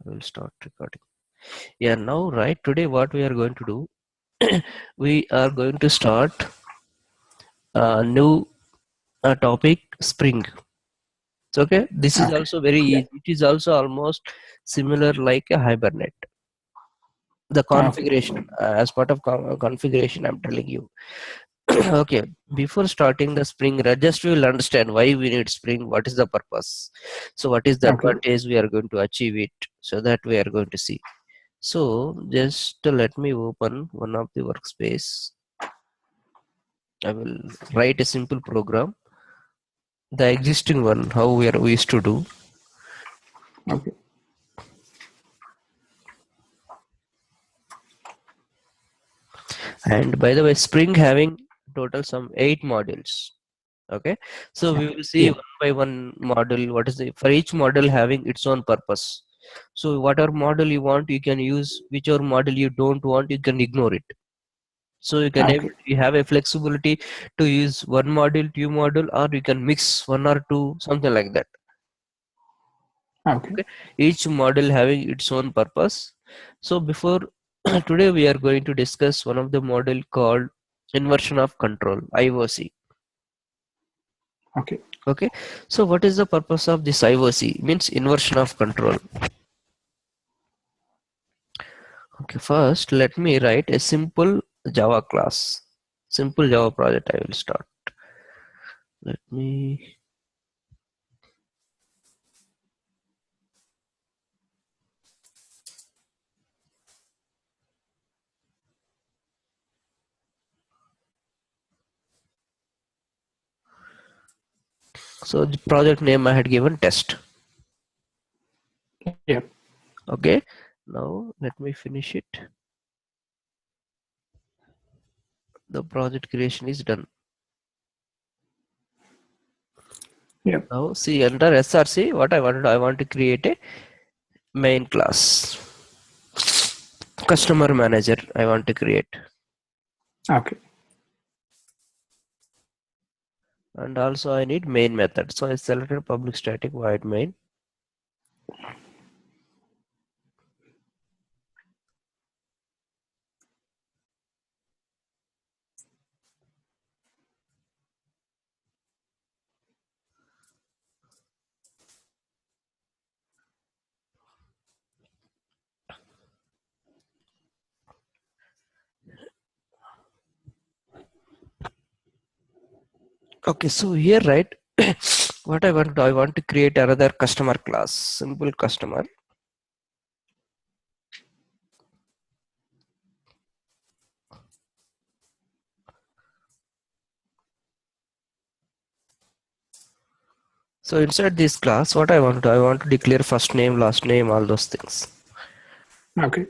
will start recording. Yeah, now right, today what we are going to do, we are going to start a new topic, Spring. So, okay, this is Okay. also very Yeah. easy. It is also almost similar like a Hibernate. The Okay. configuration, as part of configuration, I'm telling you. Okay, before starting the Spring, just we will understand why we need Spring, what is the purpose. So what is the Okay. advantage we are going to achieve it, so that we are going to see. So just let me open one of the workspace. I will write a simple program, the existing one, how we used to do. Okay. And by the way, Spring having total some 8 modules. Okay, so we will see Yeah. one by one model. What is the for each model having its own purpose. So whatever model you want, you can use. Whichever model you don't want, you can ignore it. So Okay. you have a flexibility to use one model, two model, or you can mix one or two, something like that. Okay. Okay, each model having its own purpose. So before today we are going to discuss one of the model called Inversion of Control, IOC. Okay. Okay, so what is the purpose of this IOC? Means inversion of control. Okay, first let me write a simple Java class, simple Java project. I will start. Let me. So the project name I had given test. Yeah. Okay, now let me finish it. The project creation is done. Yeah. Now see under SRC what I want to do. I want to create a main class. Customer manager I want to create. Okay. And also I need main method. So I selected public static void main. Okay, so here, right, what I want to do, I want to create another customer class, simple customer. So inside this class, what I want to do, I want to declare first name, last name, all those things. Okay.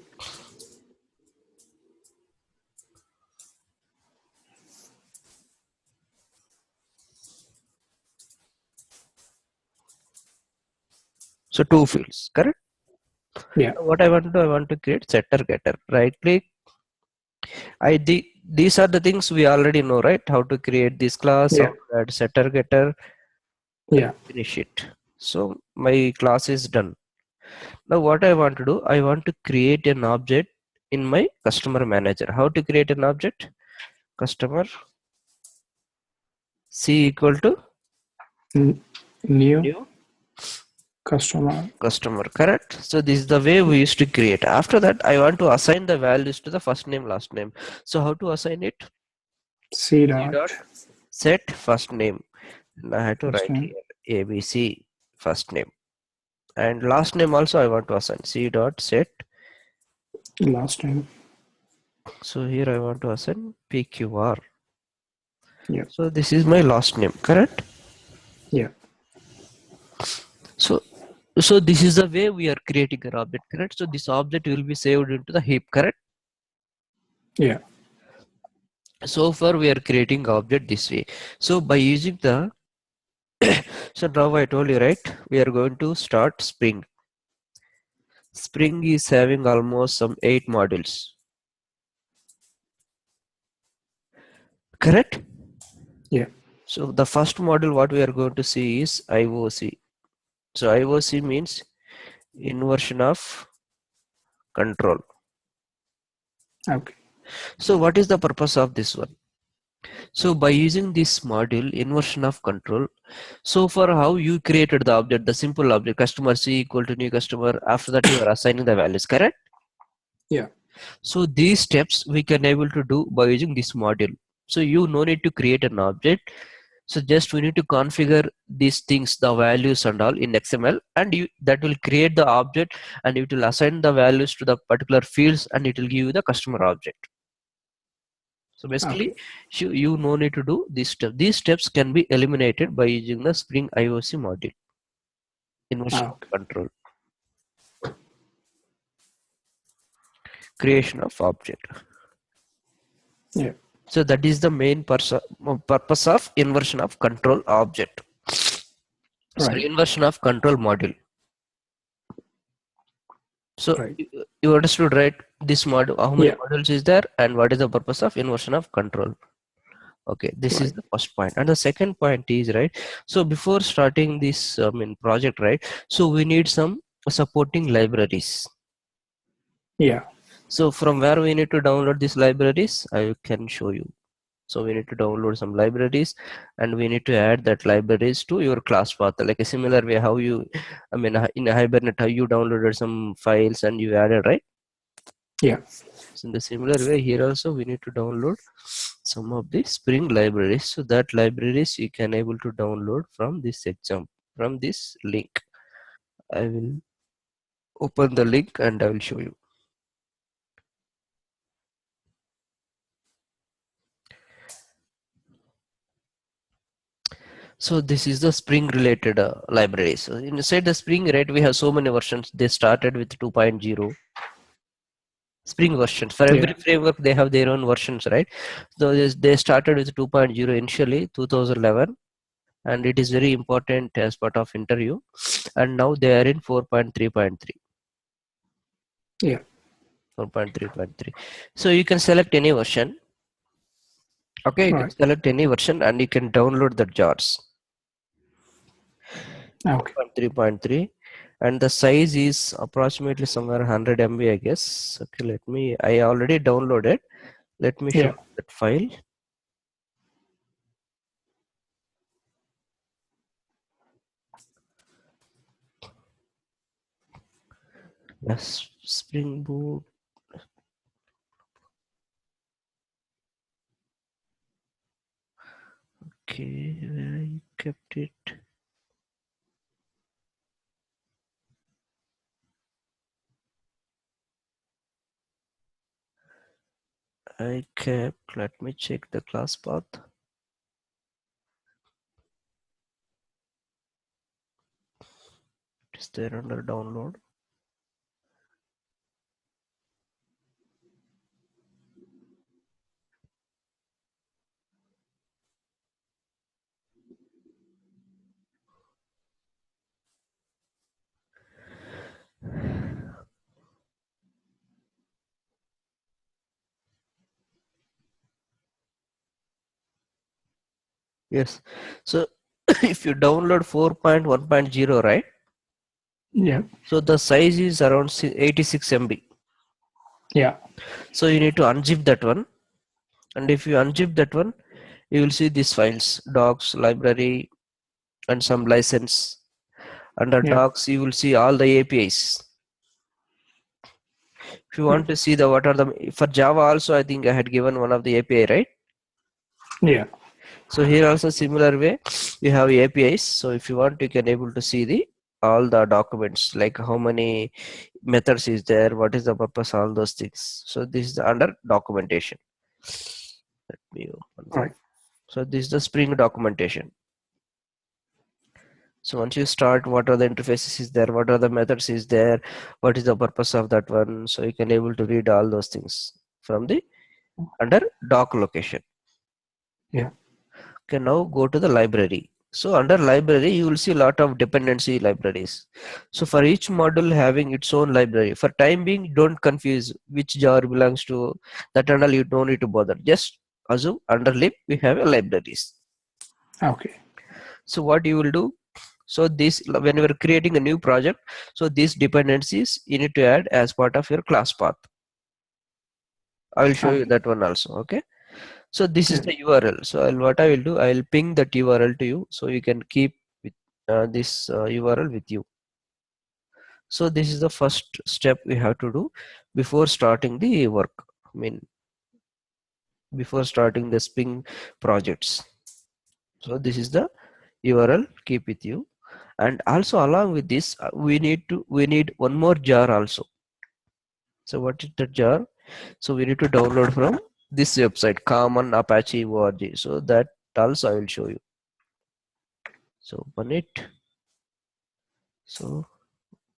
So two fields, correct? Yeah. What I want to do, I want to create setter getter. Right click. These are the things we already know, right? How to create this class, how Yeah. to add setter getter, and Yeah. finish it. So my class is done. Now what I want to do, I want to create an object in my customer manager. How to create an object? Customer C equal to New new customer. customer, correct? So this is the way we used to create. After that, I want to assign the values to the first name, last name. So how to assign it? C C dot dot. set first name. And I had to First write name. here ABC first name. And last name also I want to assign C dot set. Last name. So here I want to assign PQR. Yeah. So this is my last name, correct? Yeah. So so this is the way we are creating an object, correct? So this object will be saved into the heap, correct? Yeah. So far we are creating object this way. So by using the so now I told you, right, we are going to start Spring. Spring is having almost some 8 modules, correct? Yeah. So the first module what we are going to see is IOC. So IOC means inversion of control. Okay. So what is the purpose of this one? So by using this module inversion of control, so for how you created the object, the simple object customer C equal to new customer, after that you are assigning the values, correct? Yeah. So these steps we can able to do by using this module. So you no need to create an object. So just we need to configure these things, the values and all in XML, and you that will create the object and it will assign the values to the particular fields and it will give you the customer object. So basically, Okay. you no need to do this step. These steps can be eliminated by using the Spring IOC module, inversion of Okay. control, creation of object. Yeah. So that is the main purpose of inversion of control object. Sorry, Right. inversion of control module. So Right. you understood, right? This module, how many Yeah. modules is there, and what is the purpose of inversion of control? Okay, this is Right. the first point, and the second point is right. So before starting this project, right? So we need some supporting libraries. Yeah. So from where we need to download these libraries, I can show you. So we need to download some libraries and we need to add that libraries to your class path. Like a similar way how you, in a Hibernate, how you downloaded some files and you added, right? Yeah. So in the similar way here also we need to download some of the Spring libraries. So that libraries you can able to download from this example, from this link. I will open the link and I will show you. So this is the Spring related library. So inside the Spring, right, we have so many versions. They started with 2.0 Spring versions. For every Yeah. framework, they have their own versions, right? So they started with 2.0 initially, 2011, and it is very important as part of interview. And now they are in 4.3.3. Yeah. 4.3.3. So you can select any version. Okay, you can Right. select any version and you can download the jars. Okay. 3.3 and the size is approximately somewhere 100 MB I guess. Okay, I already downloaded. Let me show Yeah. you that file. Yes, Spring Boot. Okay, where I kept it. Let me check the class path. It is there under download. Yes. So if you download 4.1.0, right? Yeah. So the size is around 86 MB. Yeah. So you need to unzip that one. And if you unzip that one, you will see these files, docs, library, and some license. Under Yeah. docs, you will see all the APIs. If you Yeah. want to see the what are the for Java also, I think I had given one of the API, right? Yeah. So here also similar way, you have APIs. So if you want, you can able to see the all the documents like how many methods is there, what is the purpose, all those things. So this is under documentation. Let me open that. Right. So this is the Spring documentation. So once you start, what are the interfaces is there, what are the methods is there, what is the purpose of that one. So you can able to read all those things from the under doc location. Yeah. Okay, now go to the library. So under library, you will see a lot of dependency libraries. So for each module having its own library. For time being, don't confuse which jar belongs to that and all. You don't need to bother. Just assume under lib we have a libraries. Okay. So what you will do? So this, when you are creating a new project, so these dependencies you need to add as part of your class path. I will show you Okay. that one also. Okay. So this is Yeah. the URL. So what I will do, I will ping that URL to you, so you can keep with this URL with you. So this is the first step we have to do before starting the work. I mean, before starting the Spring projects. So this is the URL. Keep with you, and also along with this, we need one more jar also. So what is the jar? So we need to download from this website, Common Apache org. So that also I will show you. So open it. So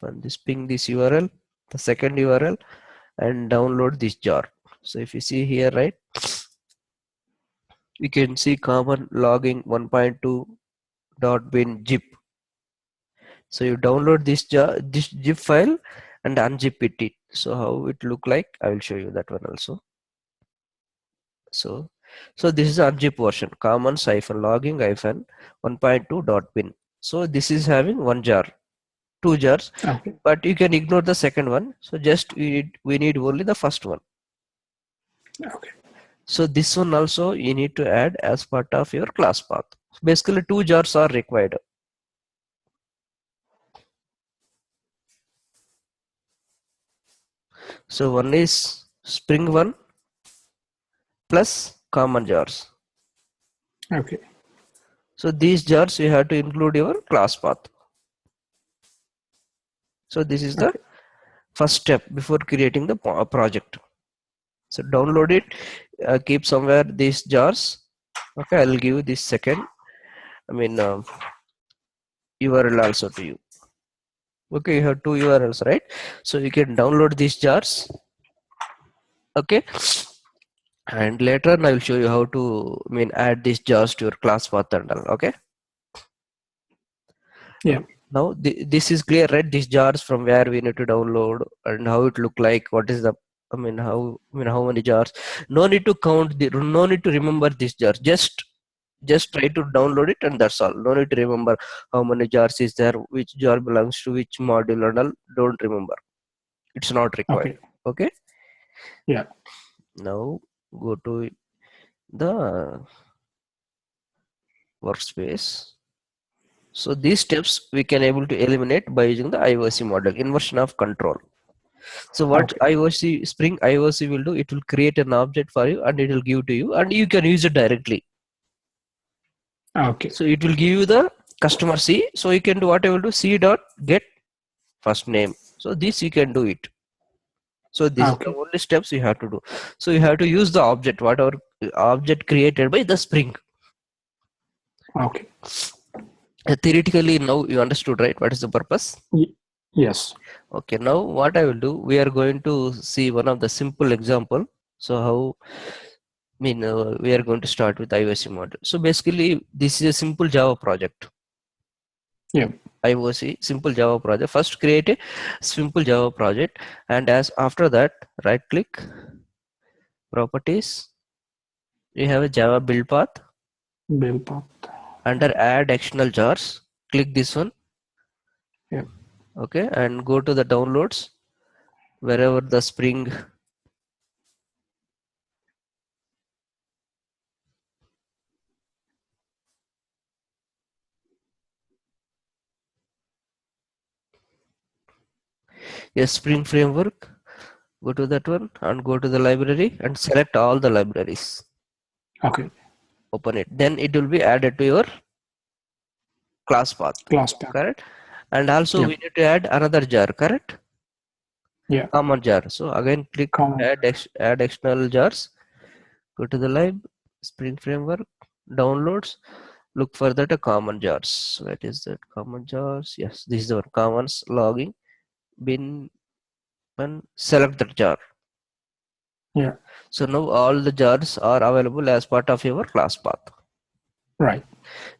open this, ping this URL, the second URL, and download this jar. So if you see here, right, you can see common logging 1.2.bin zip. So you download this jar, this zip file, and unzip it. So how it look like, I will show you that one also. So this is unzip version, commons logging 1.2.bin. So this is having one jar, two jars, Okay. but you can ignore the second one. So just we need only the first one. Okay. So this one also you need to add as part of your class path. Basically two jars are required. So one is Spring one plus common jars. Okay. So these jars you have to include your class path. So this is the Okay. first step before creating the project. So download it, keep somewhere these jars. Okay, I'll give you this second, I mean URL also to you. Okay, you have two URLs, right? So you can download these jars. Okay, and later on I will show you how to, I mean, add these jars to your class path and all. Okay. Yeah. Now this is clear, right? These jars from where we need to download and how it look like, what is the, how many jars. No need to count the, no need to remember these jars. Just try to download it and that's all. No need to remember how many jars is there, which jar belongs to which module and all. Don't remember. It's not required. Okay. Okay. Yeah. Now go to the workspace. So these steps we can able to eliminate by using the IOC model, inversion of control. So what Okay. IOC, Spring IOC will do, it will create an object for you and it will give to you and you can use it directly. Okay. So it will give you the customer C. So you can do what I will do, C dot get first name. So this you can do it. So this is the Okay. only steps you have to do. So you have to use the object, whatever object created by the Spring. Okay. Theoretically now you understood, right? What is the purpose? Yes. Okay, now what I will do, we are going to see one of the simple example. So how, we are going to start with IOC model. So basically this is a simple Java project. Yeah. IOC simple Java project. First create a simple Java project, and as after that right click properties. You have a Java build path. Build path. Under add external jars, click this one. Yeah. Okay, and go to the downloads wherever the Spring. Yes, Spring framework. Go to that one and go to the library and select all the libraries. Okay. Open it. Then it will be added to your class path. Class path. Correct. And also Yep. we need to add another jar. Correct. Yeah. Common jar. So again click Common. add external jars. Go to the lib Spring framework downloads. Look for that a common jars. What is that common jars? Yes, this is the one, commons logging bin and select that jar. Yeah. So now all the jars are available as part of your class path. Right.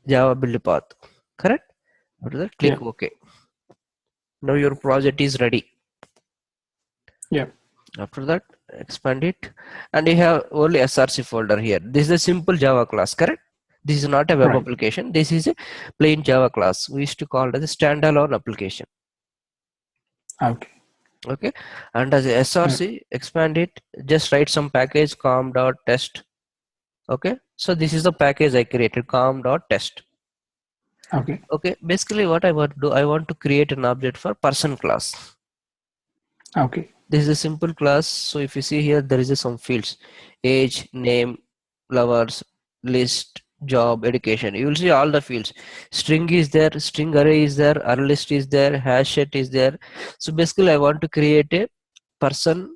Java build path. Correct? After that, Yeah. click OK. Now your project is ready. Yeah. After that, expand it and you have only SRC folder here. This is a simple Java class, correct? This is not a web Right. application. This is a plain Java class. We used to call it as a standalone application. Okay. Okay, and as a src, expand it, just write some package com.test. Okay, so this is the package I created, com.test. Okay. Okay, basically what I want to do, I want to create an object for person class. Okay. This is a simple class. So if you see here, there is some fields: age, name, lovers, list, job, education. You will see all the fields. String is there, string array is there, array list is there, hash set is there. So basically I want to create a person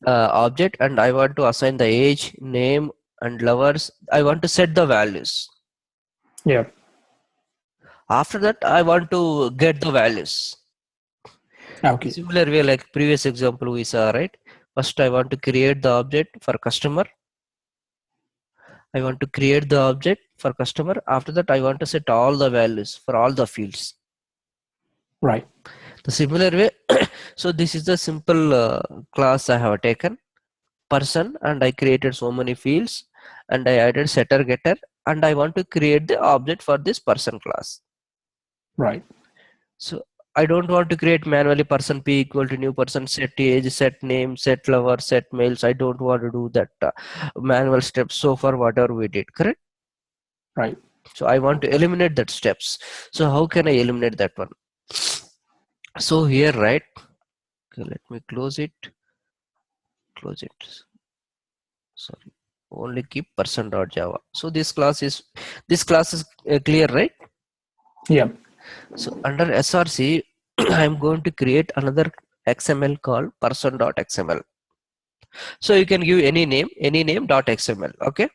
object, and I want to assign the age, name, and lovers. I want to set the values. Yep. After that, I want to get the values. Okay. Similar way, like previous example we saw, right? First, I want to create the object for customer. I want to create the object for customer. After that, I want to set all the values for all the fields. Right. The similar way, so this is the simple class I have taken, person, and I created so many fields, and I added setter getter, and I want to create the object for this person class. Right. So I don't want to create manually person p equal to new person, set age, set name, set lover, set males. I don't want to do that manual steps so far whatever we did, correct? Right. So I want to eliminate that steps. So how can I eliminate that one? So here, right? Okay, let me close it. Close it. Sorry. Only keep person.java. So this class is clear, right? Yep. So under src, I'm going to create another XML called person.xml. So you can give any name .xml. Okay.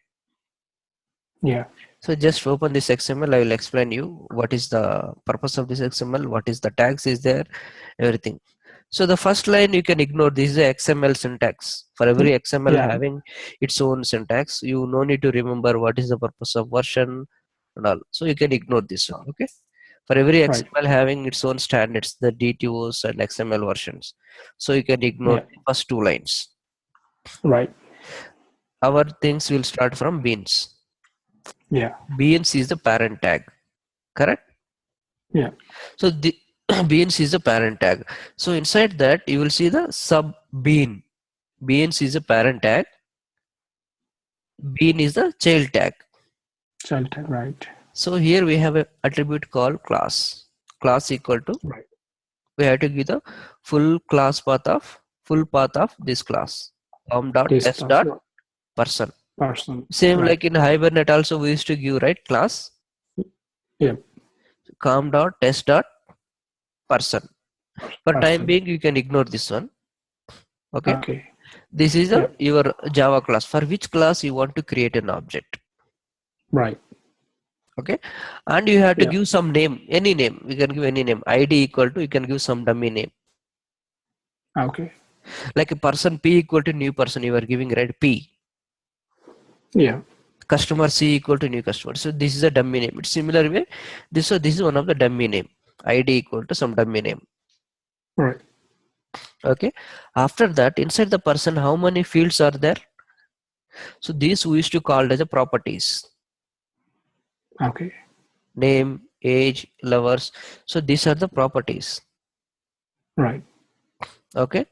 Yeah. So just open this XML. I will explain you what is the purpose of this XML, what is the tags is there, everything. So the first line you can ignore. This is the XML syntax. For every XML Yeah. having its own syntax, you no need to remember what is the purpose of version and all. So you can ignore this one. Okay. For every Right. XML having its own standards, the DTOs and XML versions. So you can ignore Yeah. the first two lines. Right. Our things will start from beans. Yeah. Beans is the parent tag, correct? Yeah. So the beans is the parent tag. So inside that you will see the sub bean. Beans is a parent tag. Bean is the child tag. Child tag. Right. So here we have a attribute called class. Class equal to, Right. we have to give the full path of this class. This com.test class. dot person. Person. Same Right. like in Hibernate also we used to give, right, class. Yep. com.test dot person. For time Person. being you can ignore this one. Okay. Okay. This is Yep. your Java class. For which class you want to create an object. Right. Okay. And you have to Yeah. give some name, any name. We can give any name. ID equal to, you can give some dummy name. Okay. Like a person P equal to new person, you are giving, right, P. Yeah. Customer C equal to new customer. So this is a dummy name. It's similar way. This is one of the dummy name. ID equal to some dummy name. Right. Okay. After that, inside the person, how many fields are there? So these we used to call as a properties. Okay. Name, age, lovers. So these are the properties. Right. Okay.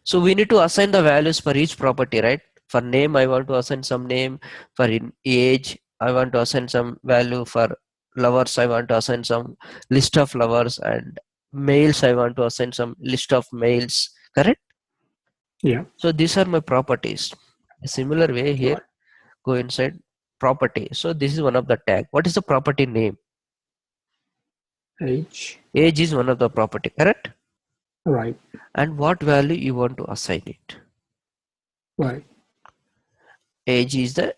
So we need to assign the values for each property, right? For name, I want to assign some name. For in age, I want to assign some value. For lovers, I want to assign some list of lovers, and males, I want to assign some list of males. Correct? Yeah. So these are my properties. A similar way here, Right. go inside property. So this is one of the tag. What is the property name? Age. Age is one of the property, correct? Right. And what value you want to assign it? Right. Age is the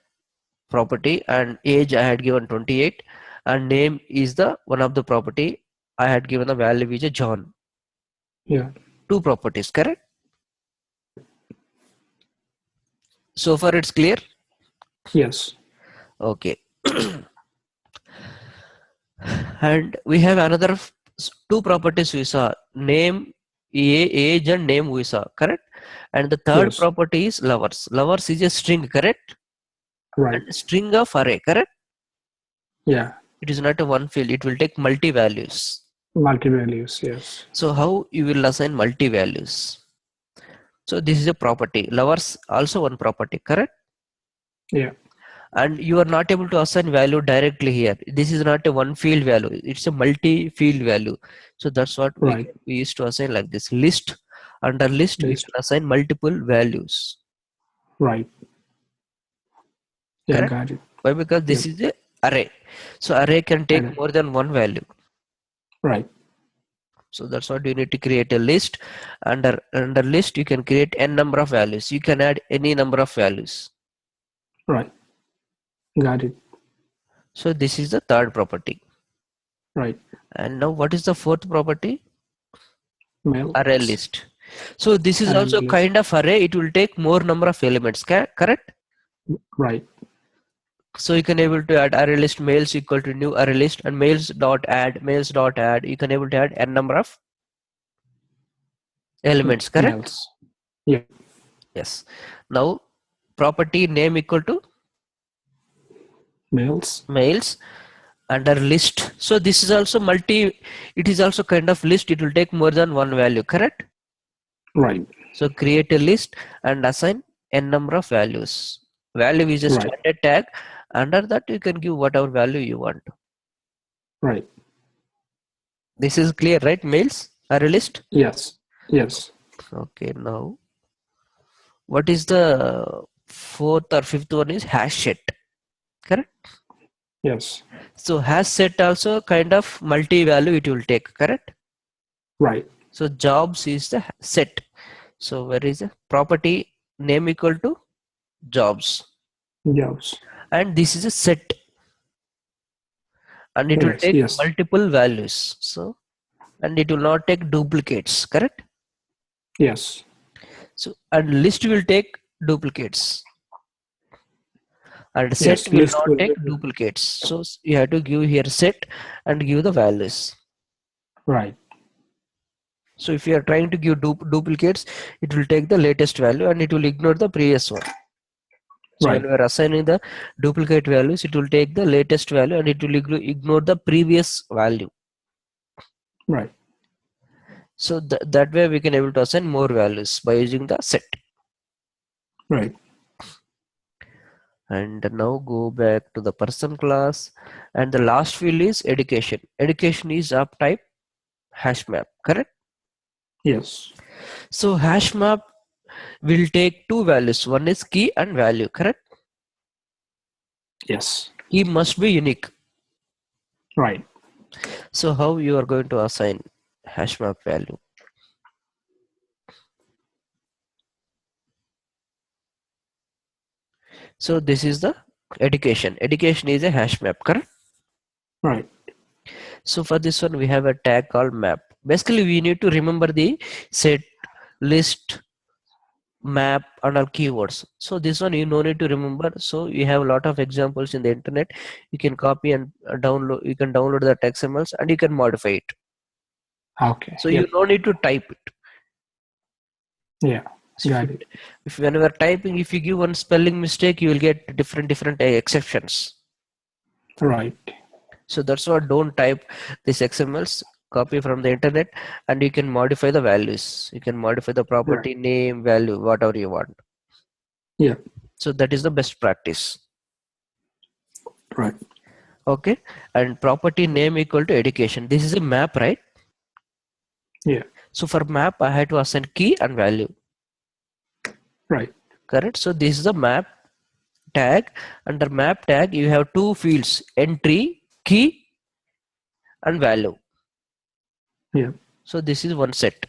property, and age I had given 28, and name is the one of the property. I had given the value which is John. Yeah. Two properties, correct? So far it's clear? Yes. Okay. And we have another two properties we saw: name, age, and name we saw, correct? And the third Yes. property is lovers. Lovers is a string, correct? Right. and string of array, correct? Yeah. It is not a one field, it will take multi values. Multi-values. Yes. So how you will assign multi values? So this is a property. Lovers also one property, correct? Yeah. And you are not able to assign value directly here. This is not a one field value, it's a multi field value. So that's what Right. we used to assign like this. List, under list we List. can assign multiple values, Right. Yeah. correct? Got it. Why? Because this Yep. is a array, so array can take And more than one value. right. So that's what you need to create a list. Under list you can create n number of values, you can add any number of values. Right. Got it. So this is the third property. Right. And now what is the fourth property? Mail. Array list. So this is Array also list. kind of array, it will take more number of elements, correct? Right. So you can able to add array list males equal to new array list, and males dot add, you can able to add n number of elements, correct? Mails. Yeah. Yes. Now property name equal to Mails. males under list. So this is also multi, it is also kind of list, it will take more than one value, correct? Right. So create a list and assign n number of values. Value is a Right. standard tag. Under that you can give whatever value you want. Right. This is clear, right? Males array list. Yes. Yes. Okay, now what is the fourth or fifth one is hash set, correct? Yes. So hash set also kind of multi-value it will take, correct? Right. So jobs is the set. So where is the property name equal to jobs, Jobs. and this is a set, and it will Yes. take Yes. multiple values. So, and it will not take duplicates, correct? Yes. So, and list will take duplicates, and set Yes. will List not will. take duplicates. So you have to give here set and give the values. Right. So if you are trying to give duplicates, it will take the latest value and it will ignore the previous one. So Right. when we are assigning the duplicate values, it will take the latest value and it will ignore the previous value. Right. So that way we can able to assign more values by using the set. Right. And now go back to the person class, and the last field is education. Education is of type hash map, correct? Yes. So hash map will take two values, one is key and value, correct? Yes. Key must be unique. Right. So how you are going to assign hash map value? So this is the education. Education is a hash map, correct? Right. So for this one we have a tag called map. Basically we need to remember the set, list, map and all keywords. So this one you no need to remember. So you have a lot of examples in the internet. You can copy and download. You can download the XMLs and you can modify it. Okay. So Yep. you no need to type it. Yeah. So Got it. if when you are typing, if you give one spelling mistake, you will get different exceptions. Right. So that's why don't type these XMLs. Copy from the internet and you can modify the values. You can modify the property name, value, whatever you want. Yeah. So that is the best practice. Right. Okay. And property name equal to education. This is a map, right? Yeah. So for map, I had to assign key and value. Right. Correct. So this is the map tag. Under map tag, you have two fields: entry, key, and value. Yeah. So this is one set.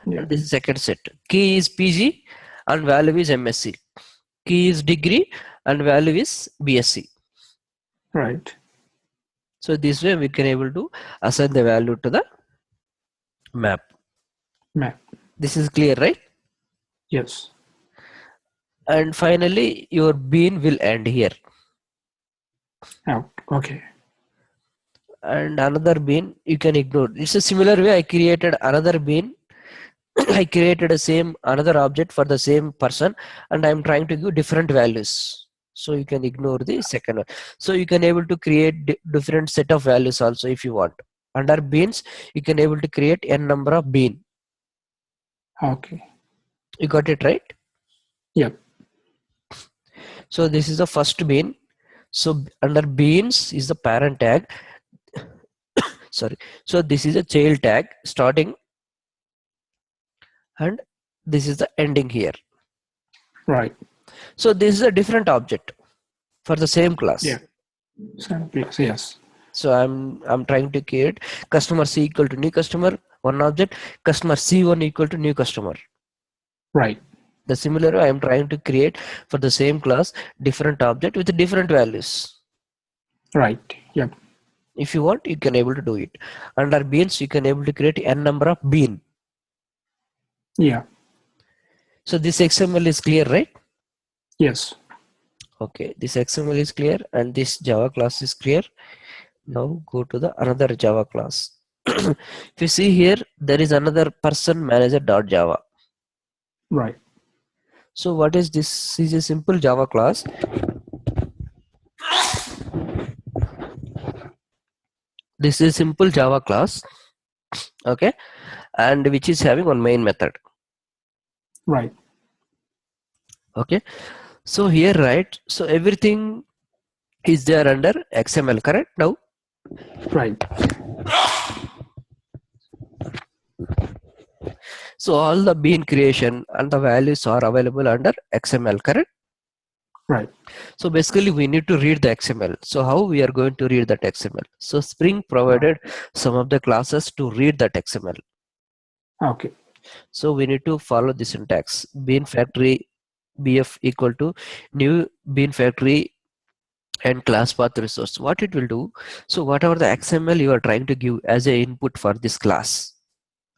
Yeah. And this is second set. Key is PG and value is MSc. Key is degree and value is BSc. Right. So this way we can able to assign the value to the map. Map. This is clear, right? Yes. And finally your bean will end here. Out. Okay. And another bean you can ignore. It's a similar way I created another bean. I created a same another object for the same person and I'm trying to give different values. So you can ignore the second one. So you can able to create different set of values also if you want. Under beans, you can able to create n number of bean. Okay. You got it right? Yep. So this is the first bean. So under beans is the parent tag. Sorry. So this is a child tag starting, and this is the ending here. Right. So this is a different object for the same class. Yeah. Same place. Yes. So I'm trying to create customer C equal to new customer, one object, customer C1 equal to new customer. Right. The similar I am trying to create for the same class different object with different values. Right. Yep. If you want, you can able to do it. Under beans, you can able to create n number of bean. Yeah. So this XML is clear, right? Yes. Okay, this XML is clear and this Java class is clear. Now go to the another Java class. If you see here, there is another person manager.java. Right. So what is this? This is a simple Java class. This is simple Java class, okay, and which is having one main method. Right. Okay, so here, right? So everything is there under XML, correct? Now, Right. so all the bean creation and the values are available under XML, correct? Right. So basically we need to read the XML. So how we are going to read that XML? So Spring provided some of the classes to read that XML. Okay. So we need to follow the syntax. Bean factory BF equal to new bean factory and class path resource. What it will do? So whatever the XML you are trying to give as a input for this class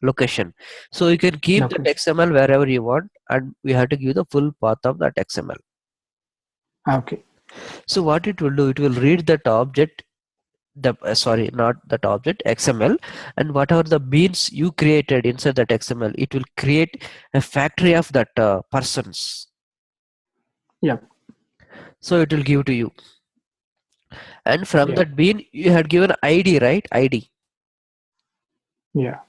location. So you can keep that Okay. XML wherever you want, and we have to give the full path of that XML. Okay. So what it will do? It will read that object, the sorry, not that object, XML, and whatever the beans you created inside that XML, it will create a factory of that persons. Yep. So it will give to you, and from Yeah. that bean you had given ID, right? ID. Yeah.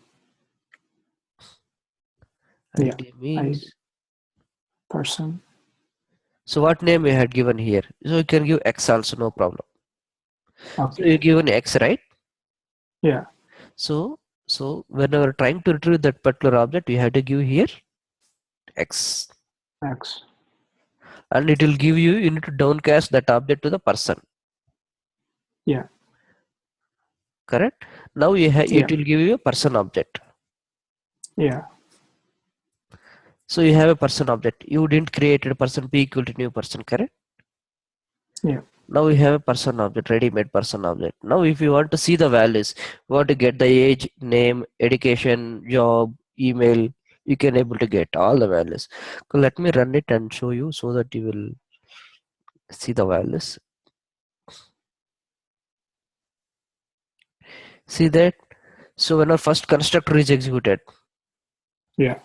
Yeah. ID I means. person. So what name you had given here? So you can give X also, no problem. So Okay. you given X, right? Yeah. So whenever trying to retrieve that particular object, you have to give here X, X. and it will give you. You need to downcast that object to the person. Yeah. Correct. Now Yeah. it will give you a person object. Yeah. So you have a person object. You didn't create a person P equal to new person, correct? Yeah. Now we have a person object, ready-made person object. Now if you want to see the values, you want to get the age, name, education, job, email, you can able to get all the values. So let me run it and show you so that you will see the values. See that? So when our first constructor is executed, Yeah.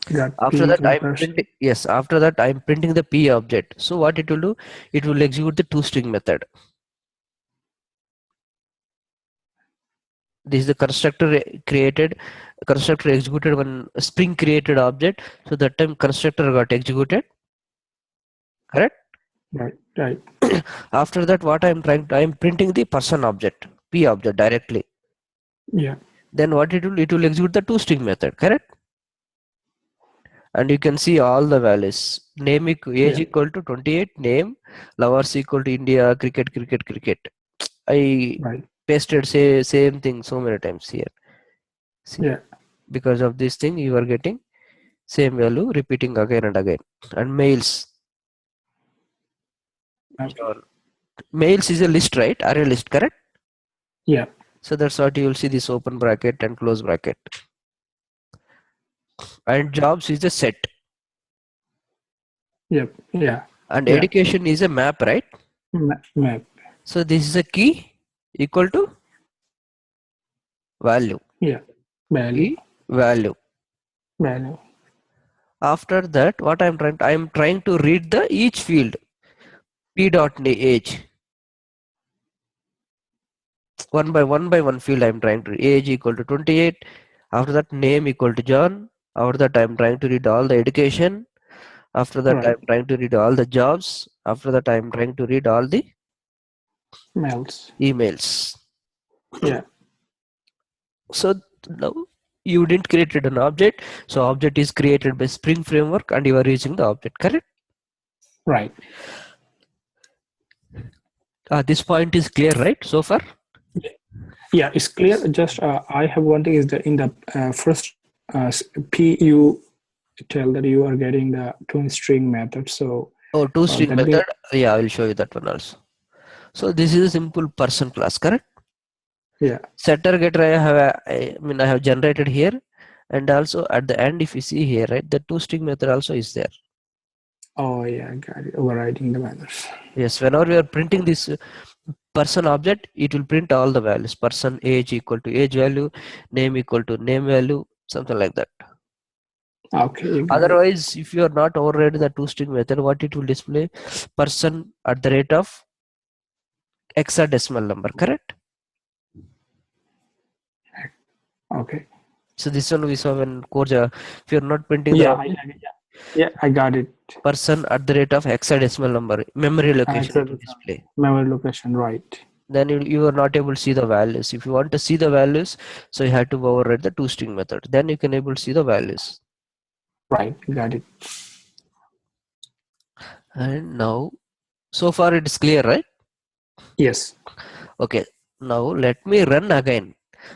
Got after P that equal I'm person. printing, yes, after that I'm printing the P object. So what it will do? It will execute the toString method. This is the constructor executed when Spring created object. So that time constructor got executed, correct? Right. Right. After that, what I'm printing the person object, P object directly. Yeah. Then what it will execute the toString method, correct? And you can see all the values. Age Yeah. equal to 28, name, lovers equal to India, cricket, cricket, cricket. I Right. pasted same thing so many times here. See, Yeah. because of this thing, you are getting same value repeating again and again. And mails. Okay. Sure. Mails is a list, right? Array list, correct? Yeah. So that's what you will see, this open bracket and close bracket. And jobs is a set. Yep. Yeah. And Yeah. education is a map, right? Map. So this is a key equal to value. Yeah. Value. Key value. Value. After that, what I'm trying to read the each field. P dot age. One by one field I'm trying to age equal to 28. After that, name equal to John. After that, I'm trying to read all the education. After that, Right. I'm trying to read all the jobs. After that, I'm trying to read all the Mails. emails. Yeah. So now you didn't create an object. So object is created by Spring Framework and you are using the object, correct? Right. This point is clear, right? So far? Yeah, it's clear. Just I have one thing is that in the first P, you tell that you are getting the toString method. So Oh, toString that means, method. Yeah, I will show you that one also. So this is a simple person class, correct? yeah. Setter getter I have generated here, and also at the end, if you see here, right, the toString method also is there. Oh yeah, got it. Overriding the values. Yes, whenever we are printing this person object, it will print all the values. Person age equal to age value, name equal to name value, something like that. Okay, you got it. Otherwise, if you are not overriding the toString method, what it will display? Person at the rate of hexadecimal number, correct? Okay. So this one we saw when course, if you're not printing the Yeah, object, yeah, I got it. person at the rate of hexadecimal number, memory location it will Exactly. display. Memory location, right. Then you are not able to see the values. If you want to see the values, so you have to override the toString method. Then you can able to see the values. Right, got it. And now, so far it is clear, right? Yes. Okay. Now let me run again.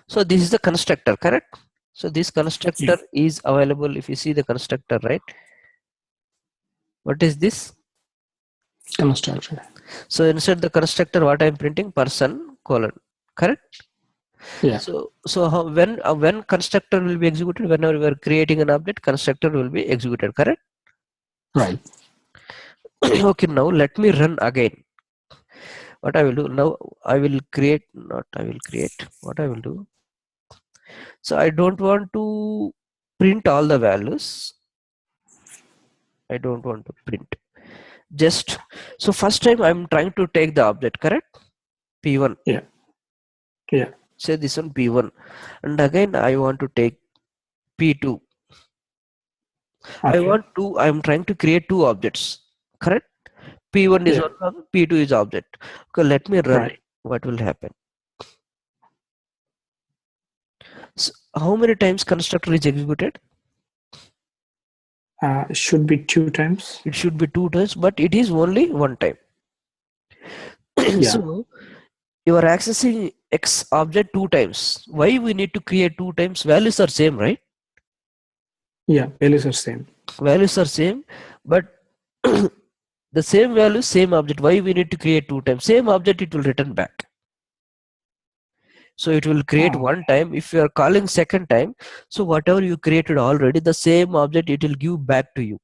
So this is the constructor, correct? So this constructor is available. If you see the constructor, right? What is this? Constructor. So inside the constructor, what I am printing? Person colon, correct? Yeah. So how, when constructor will be executed? Whenever we are creating an object, constructor will be executed, correct? Right. Okay. Now let me run again. What I will do now? I will create. Not I will create. What I will do? So I don't want to print all the values. I don't want to print. Just so first time I'm trying to take the object, correct? P1. Yeah. Yeah. Say this one P1, and again I want to take P2. Okay. I'm trying to create two objects, correct? P1 is Yeah. one object, P2 is object. Okay, let me run Right. it. What will happen? So how many times constructor is executed? Should be 2 times. It should be 2 times, but it is only one time. Yeah. So you are accessing X object 2 times. Why we need to create 2 times? Values are same, right? Yeah. Values are same. Values are same, but the same value, same object. Why we need to create 2 times? Same object, it will return back. So it will create Oh, one time. If you are calling second time, so whatever you created already, the same object it will give back to you.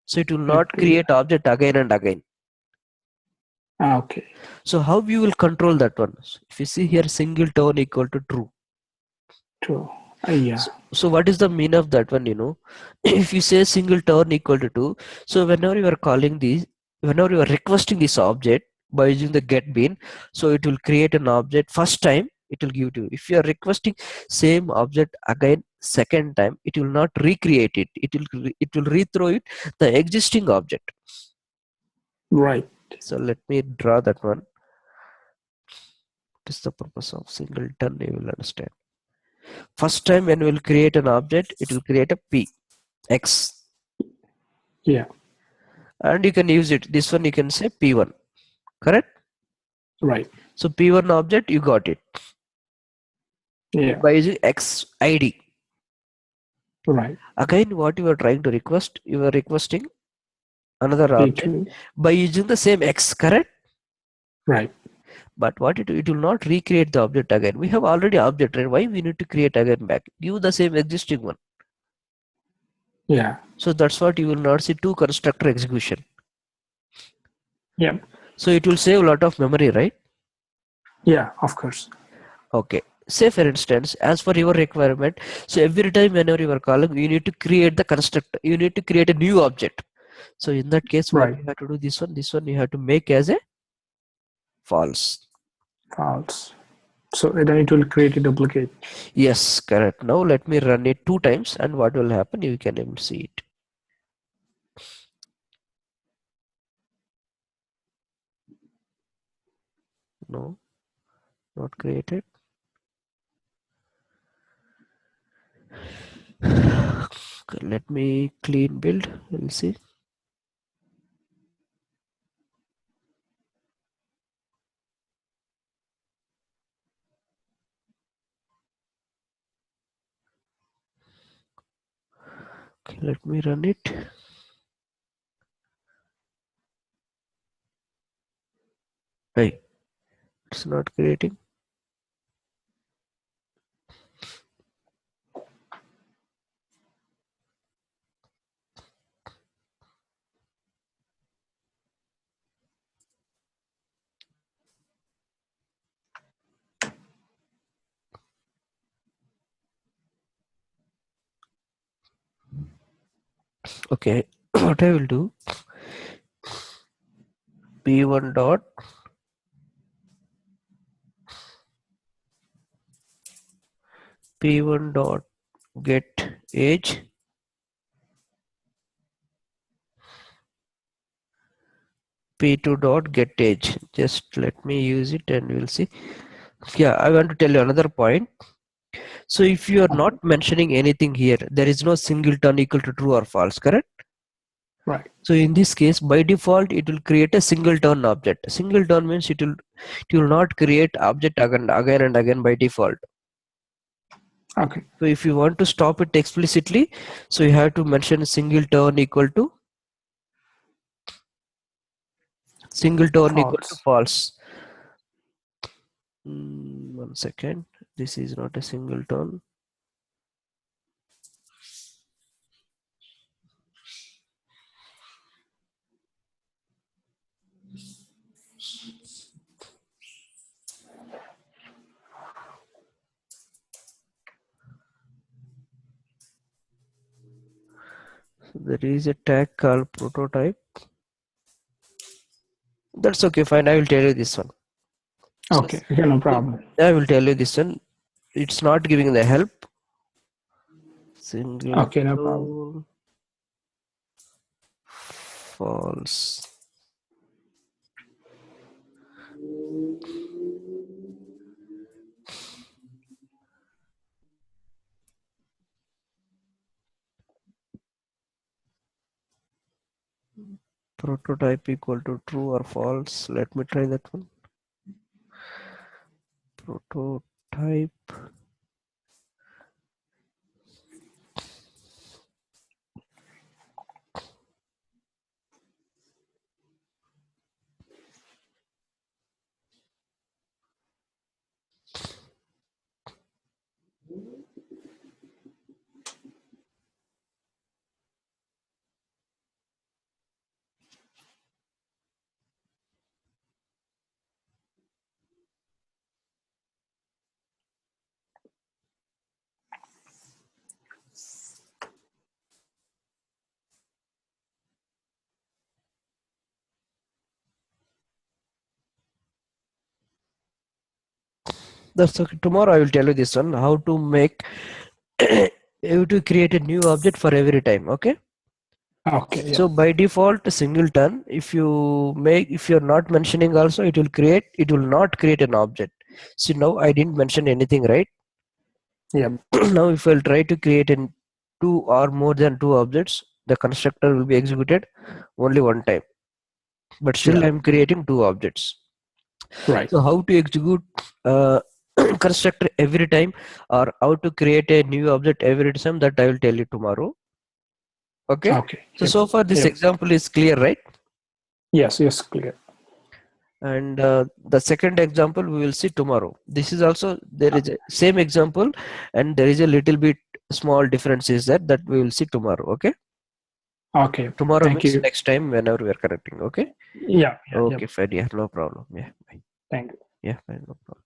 So it will not okay. create object again and again. Okay. So how you will control that one? If you see here, singleton equal to true. True. Yeah. So what is the mean of that one? If you say singleton equal to 2, so whenever you are calling these, whenever you are requesting this object by using the get bean, so it will create an object first time, it will give to you. If you are requesting same object again second time, it will not recreate it. It will rethrow it the existing object. Right. So let me draw that one. What is the purpose of singleton? You will understand. First time when we will create an object, it will create a P X. Yeah. And you can use it. This one you can say P1, correct? Right. So P1 object, you got it Yeah. by using X ID. Right. Again, what you are trying to request, you are requesting another object P2. by using the same X, correct? Right. But what it will not recreate the object again. We have already object, right? Why we need to create again back? Give the same existing one. Yeah. So that's what you will not see two constructor execution. Yeah. So it will save a lot of memory, right? Yeah. Of course. Okay. Say for instance, as for your requirement, so every time whenever you are calling, you need to create the constructor. You need to create a new object. So in that case, what Right. you have to do, this one you have to make as a false. False. So then it will create a duplicate. Yes, correct. Now let me run it 2 times, and what will happen, you can able to see it. No, not created. Okay, let me clean build. We'll see. Okay, let me run it. Hey, it's not creating. Okay, what I will do, p1 dot p1 dot get age, p2 dot get age. Just let me use it and we'll see. Yeah, I want to tell you another point. So if you are not mentioning anything here, there is no singleton equal to true or false, correct? Right. So in this case, by default, it will create a singleton object. Singleton means it will not create object again and again by default. Okay. So if you want to stop it explicitly, so you have to mention singleton equal to False. false. 1 second. This is not a singleton. There is a tag called prototype. That's okay, fine. I will tell you this one. So Okay. Okay. No problem. I will tell you this one. It's not giving the help. Okay. No problem. Singleton false. Prototype equal to true or false. Let me try that one. Prototype That's okay. Tomorrow I will tell you this one, how to make how to create a new object for every time. Okay. Okay. Yeah. So by default singleton, if you're not mentioning also, it will not create an object. See, now I didn't mention anything, right? Yep. Now if I'll try to create an two or more than two objects, the constructor will be executed only one time. But still Yeah. I'm creating two objects. Right. So how to execute constructor every time, or how to create a new object every time, that I will tell you tomorrow. Okay. Okay. So Yep. so far this Yep. example is clear, right? Yes. Yes. Clear. And the second example we will see tomorrow. This is also, there Uh, is a same example, and there is a little bit small differences that we will see tomorrow. Okay. Okay. Okay. Tomorrow Thank means you. next time whenever we are connecting. Okay. Yeah. Yeah. Yep. Okay, fine. Yeah, no problem. Yeah, bye. Thank you. Yeah, fine, no problem.